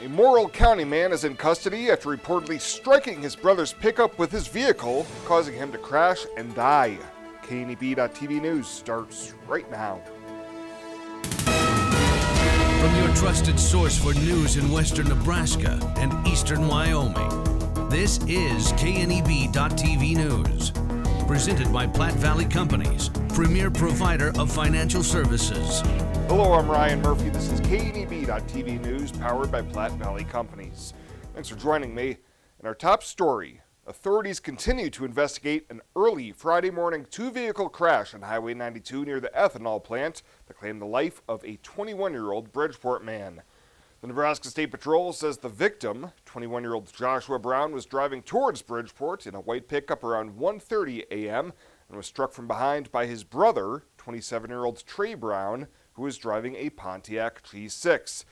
A Morrill County man is in custody after reportedly striking his brother's pickup with his vehicle, causing him to crash and die. KNEB.TV News starts right now. From your trusted source for news in western Nebraska and eastern Wyoming, this is KNEB.TV News. Presented by Platte Valley Companies, premier provider of financial services. Hello, I'm Ryan Murphy. This is KNEB.TV News, powered by Platte Valley Companies. Thanks for joining me. In our top story, authorities continue to investigate an early Friday morning two-vehicle crash on Highway 92 near the ethanol plant that claimed the life of a 21-year-old Bridgeport man. The Nebraska State Patrol says the victim, 21-year-old Joshua Brown, was driving towards Bridgeport in a white pickup around 1:30 a.m. and was struck from behind by his brother, 27-year-old Trey Brown, who was driving a Pontiac G6.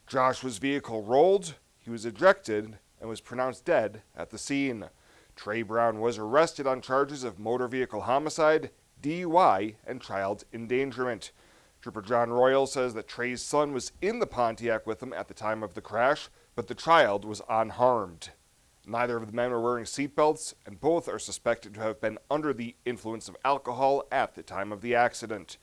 Joshua's vehicle rolled, he was ejected, and was pronounced dead at the scene. Trey Brown was arrested on charges of motor vehicle homicide, DUI, and child endangerment. Trooper John Royal says that Trey's son was in the Pontiac with him at the time of the crash, but the child was unharmed. Neither of the men were wearing seatbelts, and both are suspected to have been under the influence of alcohol at the time of the accident.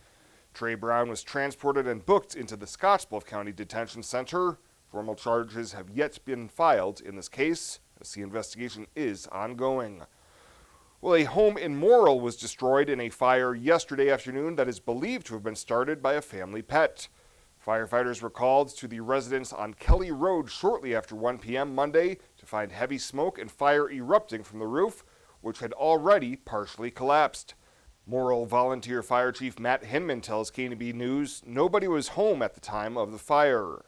Trey Brown was transported and booked into the Bluff County Detention Center. Formal charges have yet been filed in this case, as the investigation is ongoing. Well, a home in Morrill was destroyed in a fire yesterday afternoon that is believed to have been started by a family pet. Firefighters were called to the residence on Kelly Road shortly after 1 p.m. Monday to find heavy smoke and fire erupting from the roof, which had already partially collapsed. Morrill Volunteer Fire Chief Matt Hinman tells KNEB News nobody was home at the time of the fire.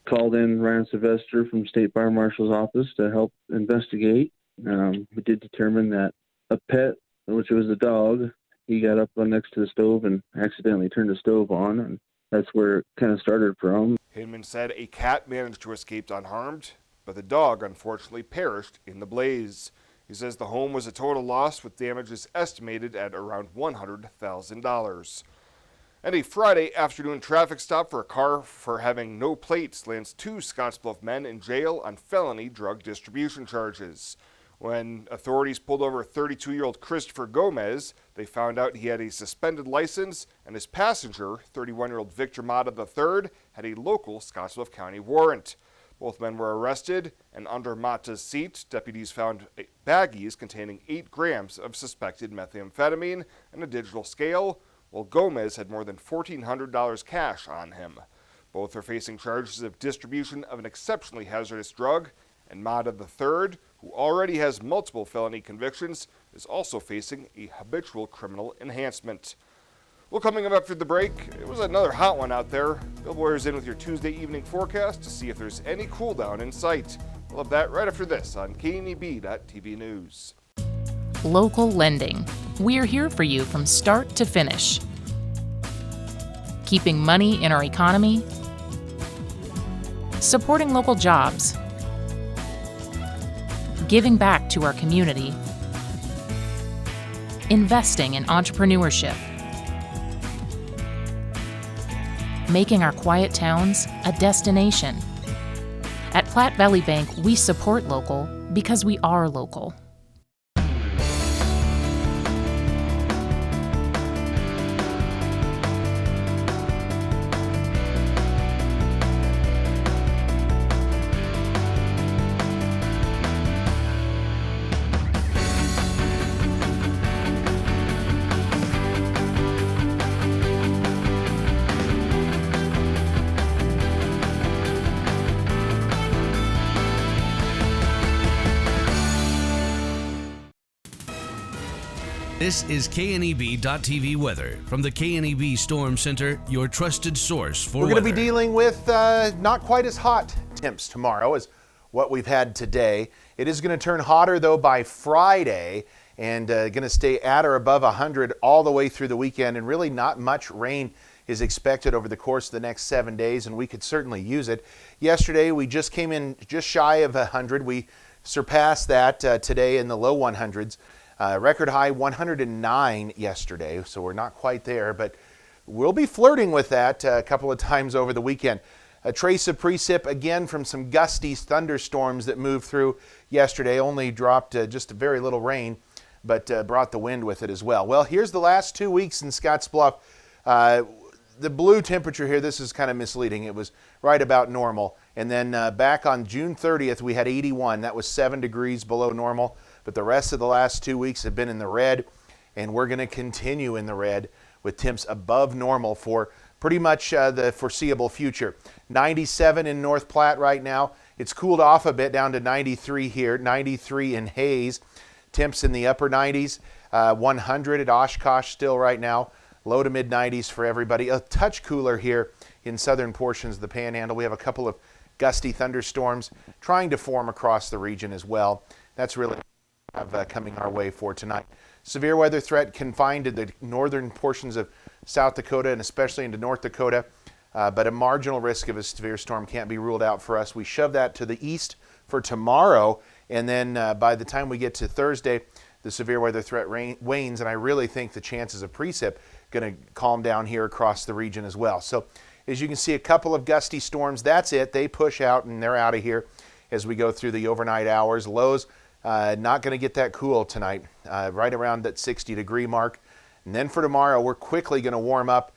Called in Ryan Sylvester from State Fire Marshal's office to help investigate. We did determine that a pet, which was a dog, he got up on next to the stove and accidentally turned the stove on, and that's where it kind of started from. Hinman said a cat managed to escape unharmed, but the dog unfortunately perished in the blaze. He says the home was a total loss, with damages estimated at around $100,000. And a Friday afternoon traffic stop for a car for having no plates lands two Scottsbluff men in jail on felony drug distribution charges. When authorities pulled over 32-year-old Christopher Gomez, they found out he had a suspended license, and his passenger, 31-year-old Victor Mata III, had a local Scottsbluff County warrant. Both men were arrested, and under Mata's seat, deputies found baggies containing 8 grams of suspected methamphetamine and a digital scale, while Gomez had more than $1,400 cash on him. Both are facing charges of distribution of an exceptionally hazardous drug, and Mata III, who already has multiple felony convictions, is also facing a habitual criminal enhancement. Well, coming up after the break, it was another hot one out there. Bill Boyer's in with your Tuesday evening forecast to see if there's any cool down in sight. We'll have that right after this on KNEB.TV News. Local lending. We're here for you from start to finish. Keeping money in our economy. Supporting local jobs. Giving back to our community. Investing in entrepreneurship. Making our quiet towns a destination. At Platte Valley Bank, we support local because we are local. This is KNEB.TV weather from the KNEB Storm Center, your trusted source for weather. We're going to be dealing with not quite as hot temps tomorrow as what we've had today. It is going to turn hotter, though, by Friday, and going to stay at or above 100 all the way through the weekend, and really not much rain is expected over the course of the next 7 days, and we could certainly use it. Yesterday, we just came in just shy of 100. We surpassed that today in the low 100s. Record high 109 yesterday, so we're not quite there, but we'll be flirting with that a couple of times over the weekend. A trace of precip again from some gusty thunderstorms that moved through yesterday. Only dropped just a very little rain, but brought the wind with it as well. Well, here's the last 2 weeks in Scottsbluff. The blue temperature here, this is kind of misleading. It was right about normal. And then back on June 30th, we had 81. That was 7 degrees below normal. But the rest of the last 2 weeks have been in the red, and we're going to continue in the red with temps above normal for pretty much the foreseeable future. 97 in North Platte right now. It's cooled off a bit down to 93 here, 93 in Hayes. Temps in the upper 90s, 100 at Oshkosh still right now. Low to mid 90s for everybody. A touch cooler here in southern portions of the Panhandle. We have a couple of gusty thunderstorms trying to form across the region as well. That's really coming our way for tonight. Severe weather threat confined to the northern portions of South Dakota and especially into North Dakota, but a marginal risk of a severe storm can't be ruled out for us. We shove that to the east for tomorrow, and then by the time we get to Thursday, the severe weather threat wanes, and I really think the chances of precip going to calm down here across the region as well. So as you can see, a couple of gusty storms. That's it. They push out and they're out of here as we go through the overnight hours. Lows not going to get that cool tonight, right around that 60-degree mark. And then for tomorrow, we're quickly going to warm up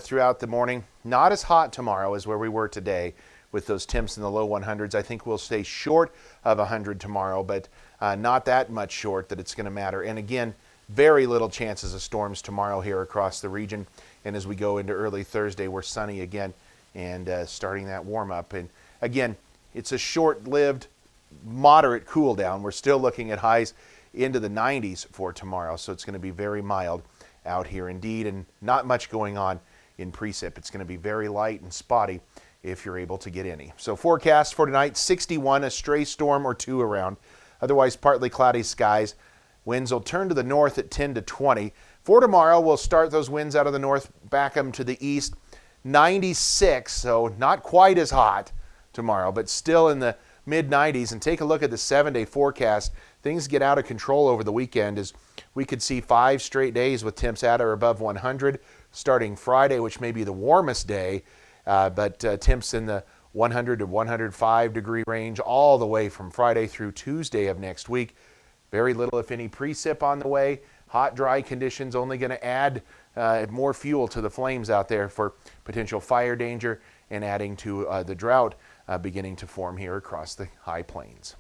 throughout the morning. Not as hot tomorrow as where we were today with those temps in the low 100s. I think we'll stay short of 100 tomorrow, but not that much short that it's going to matter. And again, very little chances of storms tomorrow here across the region. And as we go into early Thursday, we're sunny again and starting that warm up. And again, it's a short-lived, moderate cool down. We're still looking at highs into the 90s for tomorrow, so it's going to be very mild out here indeed, and not much going on in precip. It's going to be very light and spotty if you're able to get any. So forecast for tonight, 61, a stray storm or two around. Otherwise, partly cloudy skies. Winds will turn to the north at 10 to 20. For tomorrow, we'll start those winds out of the north, back them to the east. 96, so not quite as hot tomorrow, but still in the mid-90s. And take a look at the 7-day forecast. Things get out of control over the weekend as we could see 5 straight days with temps at or above 100, starting Friday, which may be the warmest day, but temps in the 100 to 105 degree range all the way from Friday through Tuesday of next week. Very little, if any, precip on the way. Hot, dry conditions only going to add more fuel to the flames out there for potential fire danger and adding to the drought beginning to form here across the high plains.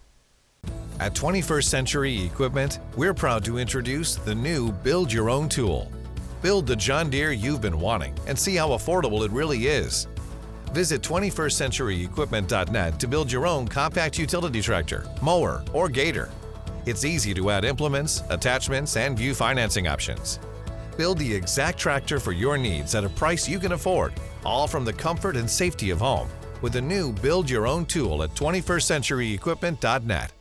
At 21st Century Equipment, we're proud to introduce the new Build Your Own tool. Build the John Deere you've been wanting and see how affordable it really is. Visit 21stcenturyequipment.net to build your own compact utility tractor, mower, or gator. It's easy to add implements, attachments, and view financing options. Build the exact tractor for your needs at a price you can afford, all from the comfort and safety of home, with the new Build Your Own tool at 21stcenturyequipment.net.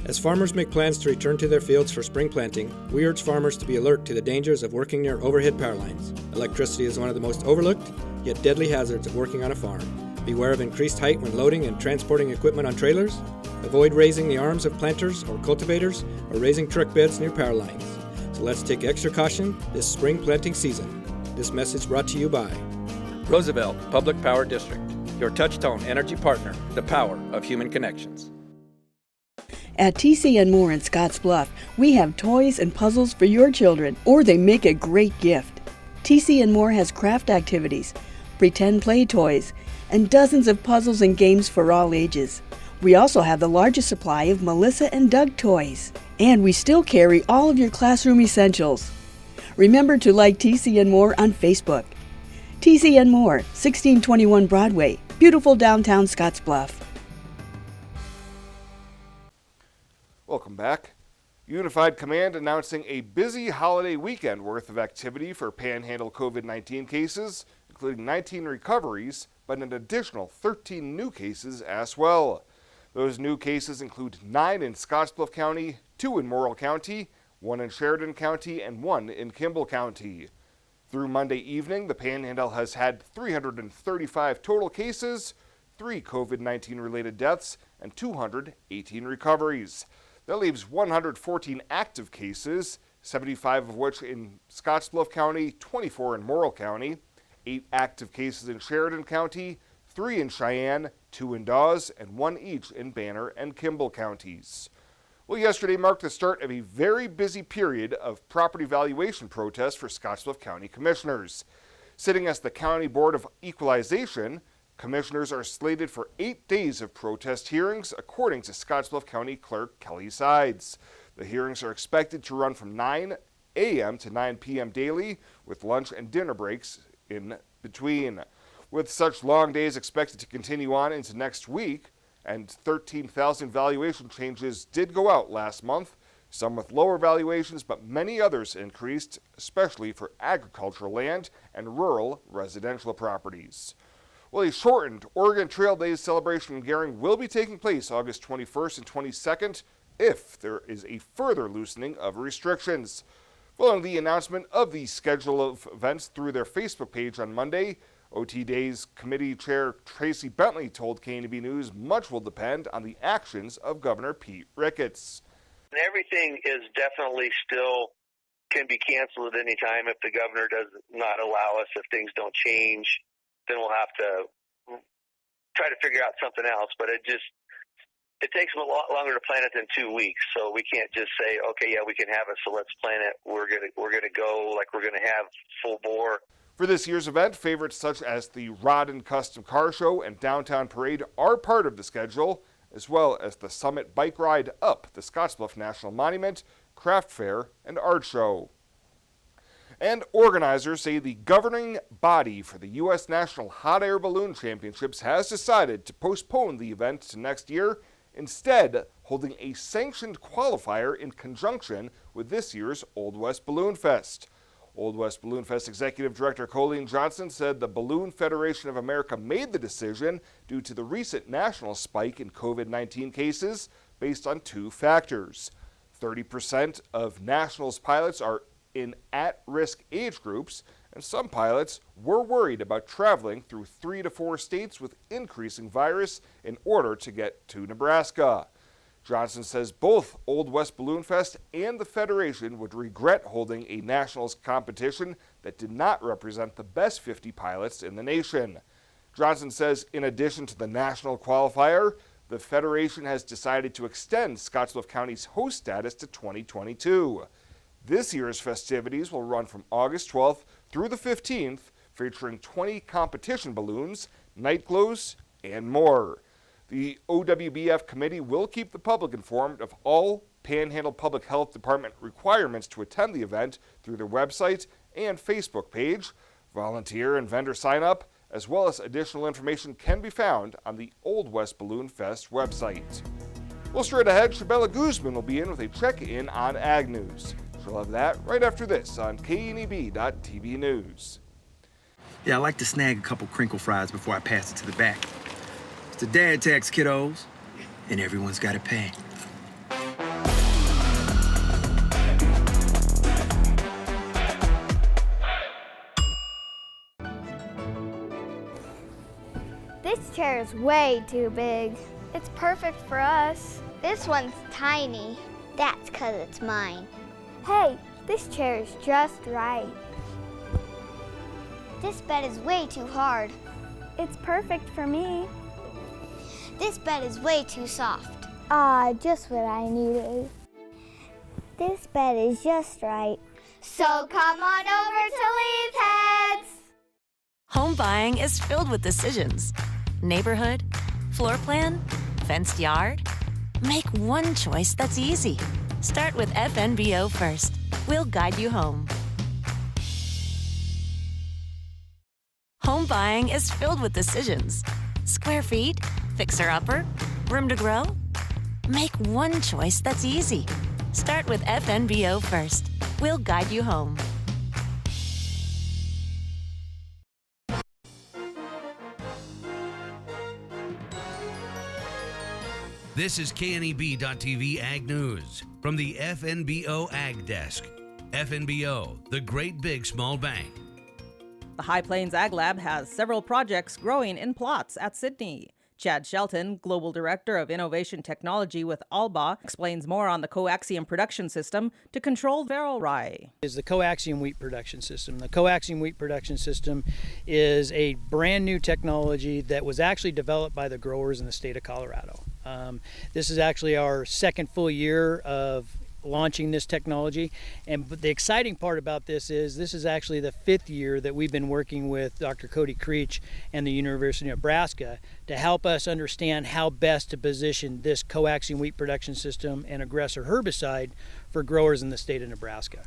As farmers make plans to return to their fields for spring planting, we urge farmers to be alert to the dangers of working near overhead power lines. Electricity is one of the most overlooked, yet deadly hazards of working on a farm. Beware of increased height when loading and transporting equipment on trailers. Avoid raising the arms of planters or cultivators or raising truck beds near power lines. So let's take extra caution this spring planting season. This message brought to you by Roosevelt Public Power District, your touch-tone energy partner, the power of human connections. At TC & More in Scottsbluff, we have toys and puzzles for your children, or they make a great gift. TC & More has craft activities, pretend play toys, and dozens of puzzles and games for all ages. We also have the largest supply of Melissa and Doug toys, and we still carry all of your classroom essentials. Remember to like TC & More on Facebook. TC & More, 1621 Broadway, beautiful downtown Scottsbluff. Welcome back. Unified Command announcing a busy holiday weekend worth of activity for Panhandle COVID-19 cases, including 19 recoveries, but an additional 13 new cases as well. Those new cases include 9 in Scottsbluff County, 2 in Morrill County, 1 in Sheridan County, and 1 in Kimball County. Through Monday evening, the Panhandle has had 335 total cases, 3 COVID-19 related deaths, and 218 recoveries. That leaves 114 active cases, 75 of which in Scottsbluff County, 24 in Morrill County, 8 active cases in Sheridan County, 3 in Cheyenne, 2 in Dawes, and 1 each in Banner and Kimball counties. Well, yesterday marked the start of a very busy period of property valuation protests for Scottsbluff County Commissioners. Sitting as the County Board of Equalization, commissioners are slated for 8 days of protest hearings, according to Scottsbluff County Clerk Kelly Sides. The hearings are expected to run from 9 a.m. to 9 p.m. daily, with lunch and dinner breaks in between. With such long days expected to continue on into next week, and 13,000 valuation changes did go out last month, some with lower valuations, but many others increased, especially for agricultural land and rural residential properties. Well, a shortened Oregon Trail Days celebration in Gering will be taking place August 21st and 22nd if there is a further loosening of restrictions. Following the announcement of the schedule of events through their Facebook page on Monday, OT Days Committee Chair Tracy Bentley told KNB News much will depend on the actions of Governor Pete Ricketts. Everything is definitely still can be canceled at any time if the governor does not allow us. If things don't change, then we'll have to try to figure out something else. But it takes a lot longer to plan it than 2 weeks. So we can't just say, okay, yeah, we can have it, so let's plan it. We're gonna go like we're gonna have full bore. For this year's event, favorites such as the Rod and Custom Car Show and Downtown Parade are part of the schedule, as well as the Summit Bike Ride up the Scottsbluff National Monument, Craft Fair, and Art Show. And organizers say the governing body for the U.S. National Hot Air Balloon Championships has decided to postpone the event to next year, instead holding a sanctioned qualifier in conjunction with this year's Old West Balloon Fest. Old West Balloon Fest Executive Director Colleen Johnson said the Balloon Federation of America made the decision due to the recent national spike in COVID-19 cases based on 2 factors. 30% of Nationals pilots are in at-risk age groups, and some pilots were worried about traveling through 3 to 4 states with increasing virus in order to get to Nebraska. Johnson says both Old West Balloon Fest and the Federation would regret holding a nationals competition that did not represent the best 50 pilots in the nation. Johnson says in addition to the national qualifier, the Federation has decided to extend Scottsbluff County's host status to 2022. This year's festivities will run from August 12th through the 15th, featuring 20 competition balloons, night glows, and more. The OWBF committee will keep the public informed of all Panhandle Public Health Department requirements to attend the event through their website and Facebook page. Volunteer and vendor sign up, as well as additional information, can be found on the Old West Balloon Fest website. Well, straight ahead, Chabella Guzman will be in with a check-in on Ag News. She'll have that right after this on KNEB.TV News. Yeah, I like to snag a couple crinkle fries before I pass it to the back. It's a dad tax, kiddos, and everyone's got to pay. This chair is way too big. It's perfect for us. This one's tiny. That's 'cause it's mine. Hey, this chair is just right. This bed is way too hard. It's perfect for me. This bed is way too soft. Ah, just what I needed. This bed is just right. So come on over to Leeds Heads. Home buying is filled with decisions. Neighborhood, floor plan, fenced yard. Make one choice that's easy. Start with FNBO first. We'll guide you home. Home buying is filled with decisions. Square feet, fixer-upper, room to grow. Make one choice that's easy. Start with FNBO first. We'll guide you home. This is KNEB.TV Ag News from the FNBO Ag Desk. FNBO, the great big small bank. The High Plains Ag Lab has several projects growing in plots at Sydney. Chad Shelton, Global Director of Innovation Technology with Alba, explains more on the coaxium production system to control VIAERO rye. Is the coaxium wheat production system. The coaxium wheat production system is a brand new technology that was actually developed by the growers in the state of Colorado. This is actually our second full year of launching this technology, and the exciting part about this is actually the 5th year that we've been working with Dr. Cody Creech and the University of Nebraska to help us understand how best to position this coaxium wheat production system and aggressor herbicide for growers in the state of Nebraska.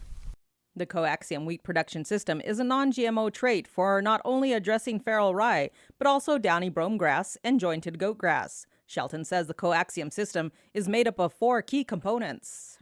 The coaxium wheat production system is a non-GMO trait for not only addressing feral rye, but also downy brome grass and jointed goat grass. Shelton says the coaxium system is made up of 4 key components.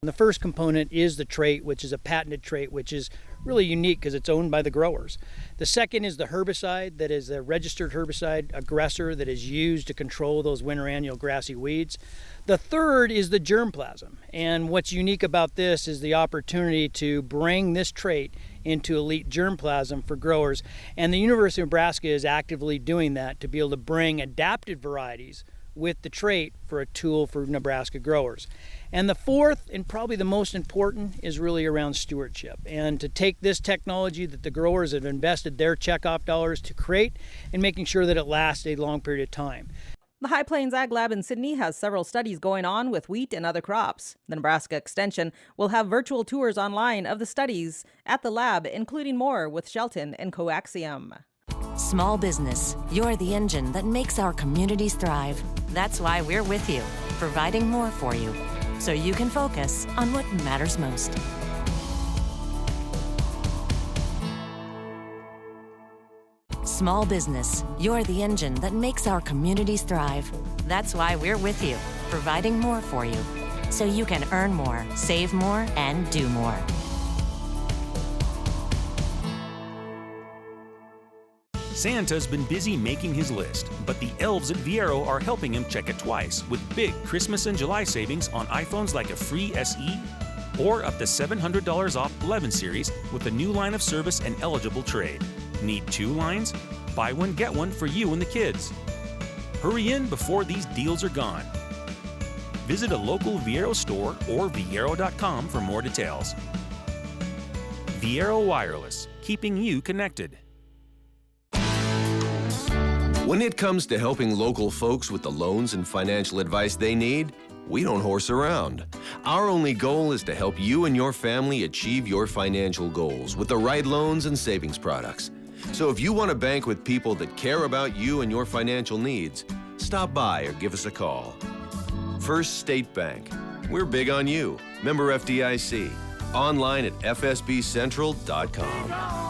The first component is the trait, which is a patented trait, which is really unique because it's owned by the growers. The second is the herbicide, that is a registered herbicide aggressor that is used to control those winter annual grassy weeds. The third is the germplasm, and what's unique about this is the opportunity to bring this trait into elite germplasm for growers, and the University of Nebraska is actively doing that to be able to bring adapted varieties with the trait for a tool for Nebraska growers. And the fourth, and probably the most important, is really around stewardship, and to take this technology that the growers have invested their checkoff dollars to create and making sure that it lasts a long period of time. The High Plains Ag Lab in Sydney has several studies going on with wheat and other crops. The Nebraska Extension will have virtual tours online of the studies at the lab, including more with Shelton and coaxium. Small business, you're the engine that makes our communities thrive. That's why we're with you, providing more for you, so you can focus on what matters most. Small business, you're the engine that makes our communities thrive. That's why we're with you, providing more for you, so you can earn more, save more, and do more. Santa's been busy making his list, but the elves at VIAERO are helping him check it twice with big Christmas and July savings on iPhones like a free SE or up to $700 off 11 series with a new line of service and eligible trade. Need 2 lines? Buy one, get one for you and the kids. Hurry in before these deals are gone. Visit a local VIAERO store or VIAERO.com for more details. VIAERO Wireless, keeping you connected. When it comes to helping local folks with the loans and financial advice they need, we don't horse around. Our only goal is to help you and your family achieve your financial goals with the right loans and savings products. So if you want to bank with people that care about you and your financial needs, stop by or give us a call. First State Bank. We're big on you. Member FDIC. Online at fsbcentral.com.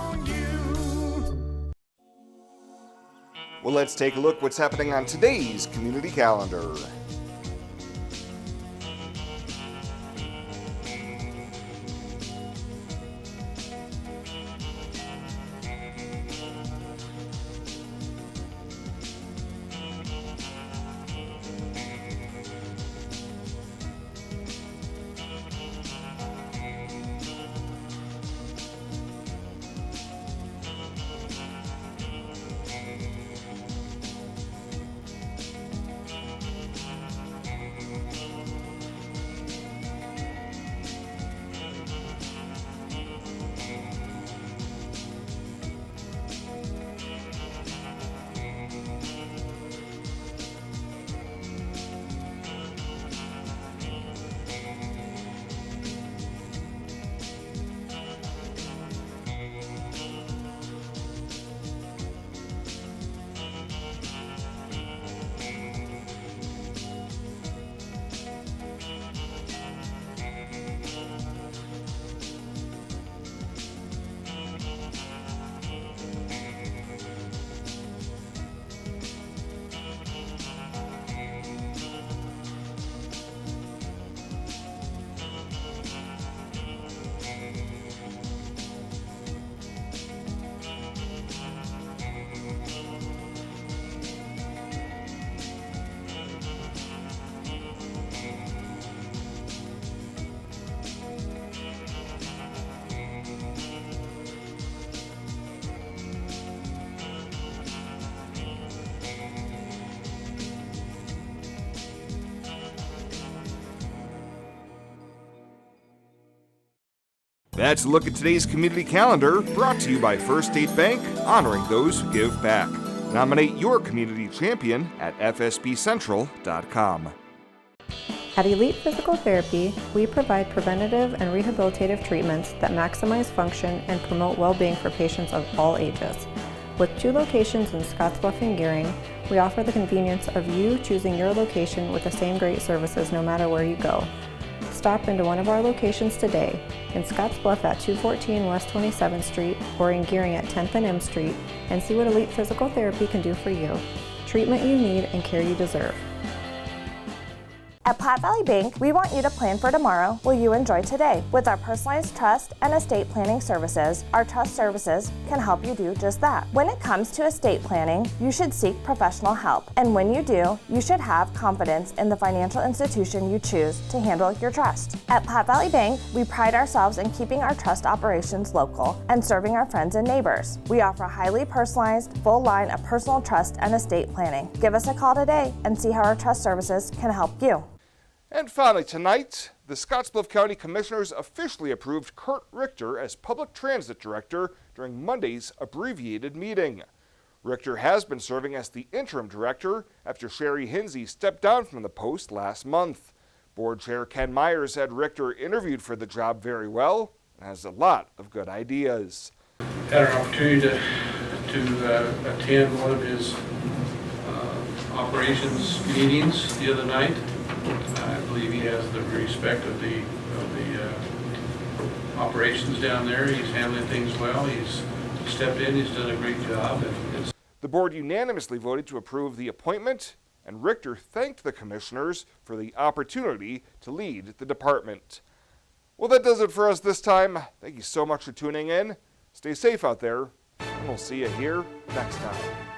Well, let's take a look what's happening on today's community calendar. That's a look at today's community calendar, brought to you by First State Bank, honoring those who give back. Nominate your community champion at fsbcentral.com. At Elite Physical Therapy, we provide preventative and rehabilitative treatments that maximize function and promote well-being for patients of all ages. With 2 locations in Scottsbluff and Gearing, we offer the convenience of you choosing your location with the same great services no matter where you go. Stop into one of our locations today, in Scottsbluff at 214 West 27th Street or in Gearing at 10th and M Street, and see what Elite Physical Therapy can do for you. Treatment you need and care you deserve. At Platte Valley Bank, we want you to plan for tomorrow while you enjoy today. With our personalized trust and estate planning services, our trust services can help you do just that. When it comes to estate planning, you should seek professional help. And when you do, you should have confidence in the financial institution you choose to handle your trust. At Platte Valley Bank, we pride ourselves in keeping our trust operations local and serving our friends and neighbors. We offer a highly personalized, full line of personal trust and estate planning. Give us a call today and see how our trust services can help you. And finally tonight, the Scottsbluff County Commissioners officially approved Curt Richter as Public Transit Director during Monday's abbreviated meeting. Richter has been serving as the interim director after Sherry Hinsey stepped down from the post last month. Board Chair Ken Myers said Richter interviewed for the job very well and has a lot of good ideas. Had an opportunity to attend one of his operations meetings the other night. I believe he has the respect of the operations down there. He's handling things well. He's stepped in. He's done a great job. The board unanimously voted to approve the appointment, and Richter thanked the commissioners for the opportunity to lead the department. Well, that does it for us this time. Thank you so much for tuning in. Stay safe out there, and we'll see you here next time.